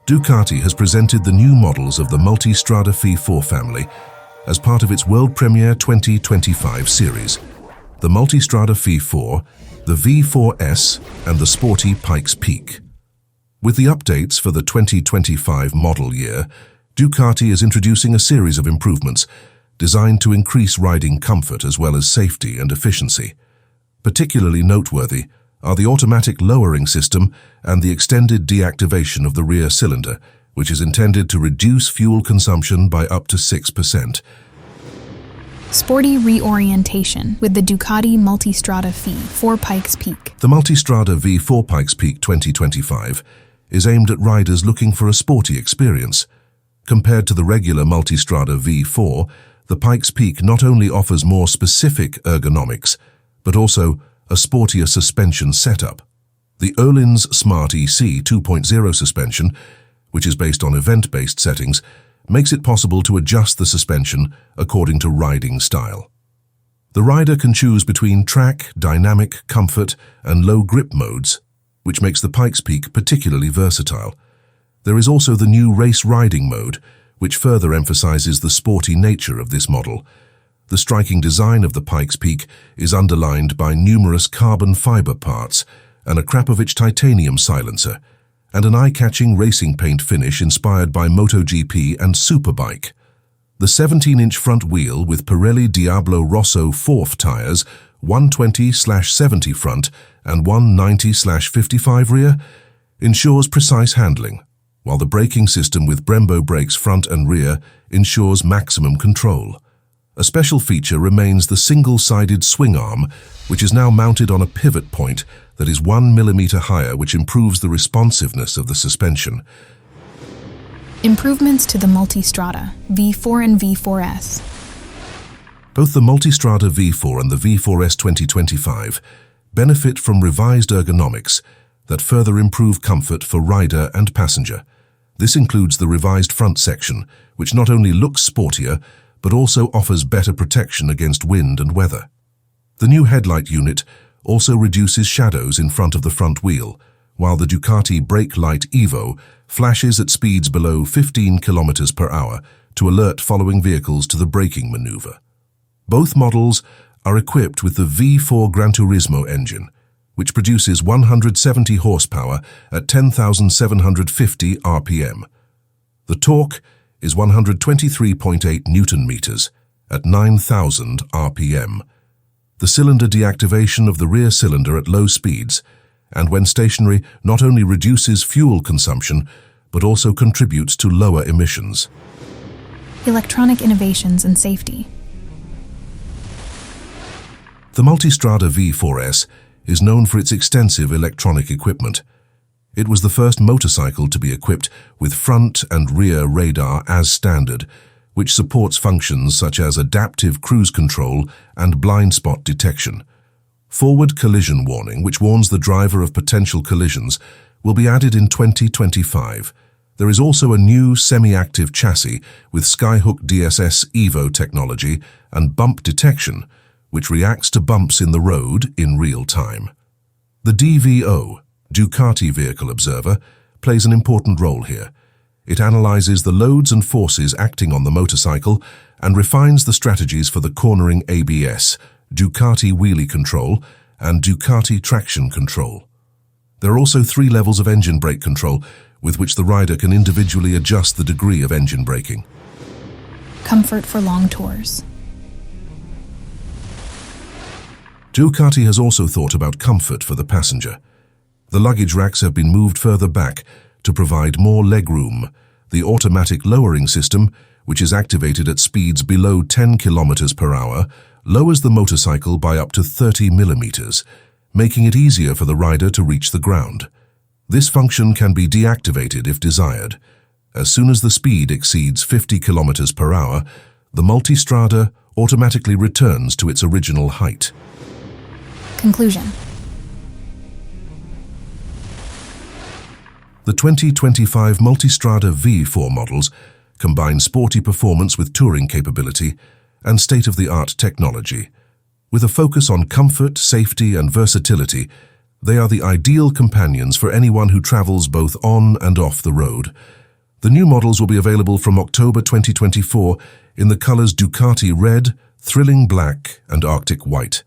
Ducati has presented the new models of the Multistrada V4 family as part of its World Premiere 2025 series. The Multistrada V4, the V4S, and the Sporty Pikes Peak. With the updates for the 2025 model year, Ducati is introducing a series of improvements designed to increase riding comfort as well as safety and efficiency. Particularly noteworthy are the automatic lowering system and the extended deactivation of the rear cylinder, which is intended to reduce fuel consumption by up to 6%. Sporty reorientation with the Ducati Multistrada V4 Pikes Peak. The Multistrada V4 Pikes Peak 2025 is aimed at riders looking for a sporty experience. Compared to the regular Multistrada V4, the Pikes Peak not only offers more specific ergonomics, but also a sportier suspension setup. The Öhlins Smart EC 2.0 suspension, which is based on event-based settings, makes it possible to adjust the suspension according to riding style. The rider can choose between track, dynamic, comfort, and low grip modes, which makes the Pikes Peak particularly versatile. There is also the new race riding mode, which further emphasizes the sporty nature of this model. The striking design of the Pikes Peak is underlined by numerous carbon fiber parts, and a Krapovich titanium silencer, and an eye-catching racing paint finish inspired by MotoGP and Superbike. The 17-inch front wheel with Pirelli Diablo Rosso 4th tires, 120/70 front and 190/55 rear, ensures precise handling, while the braking system with Brembo brakes front and rear ensures maximum control. A special feature remains the single-sided swing arm, which is now mounted on a pivot point that is 1 millimeter higher, which improves the responsiveness of the suspension. Improvements to the Multistrada V4 and V4S. Both the Multistrada V4 and the V4S 2025 benefit from revised ergonomics that further improve comfort for rider and passenger. This includes the revised front section, which not only looks sportier, but also offers better protection against wind and weather. The new headlight unit also reduces shadows in front of the front wheel, while the Ducati Brake Light Evo flashes at speeds below 15 km per hour to alert following vehicles to the braking maneuver. Both models are equipped with the V4 Gran Turismo engine, which produces 170 horsepower at 10,750 RPM. The torque is 123.8 Newton-meters at 9,000 RPM. The cylinder deactivation of the rear cylinder at low speeds and when stationary not only reduces fuel consumption, but also contributes to lower emissions. Electronic innovations and safety. The Multistrada V4S is known for its extensive electronic equipment. It was the first motorcycle to be equipped with front and rear radar as standard, which supports functions such as adaptive cruise control and blind spot detection. Forward collision warning, which warns the driver of potential collisions, will be added in 2025. There is also a new semi-active chassis with Skyhook DSS Evo technology and bump detection, which reacts to bumps in the road in real time. The DVO, Ducati Vehicle Observer, plays an important role here. It analyzes the loads and forces acting on the motorcycle and refines the strategies for the cornering ABS, Ducati wheelie control, and Ducati traction control. There are also 3 levels of engine brake control with which the rider can individually adjust the degree of engine braking. Comfort for long tours. Ducati has also thought about comfort for the passenger. The luggage racks have been moved further back to provide more legroom. The automatic lowering system, which is activated at speeds below 10 km per hour, lowers the motorcycle by up to 30 millimeters, making it easier for the rider to reach the ground. This function can be deactivated if desired. As soon as the speed exceeds 50 km per hour, the Multistrada automatically returns to its original height. Conclusion. The 2025 Multistrada V4 models combine sporty performance with touring capability and state-of-the-art technology. With a focus on comfort, safety, and versatility, They are the ideal companions for anyone who travels both on and off the road. The new models will be available from October 2024 in the colors Ducati Red, Thrilling Black, and Arctic White.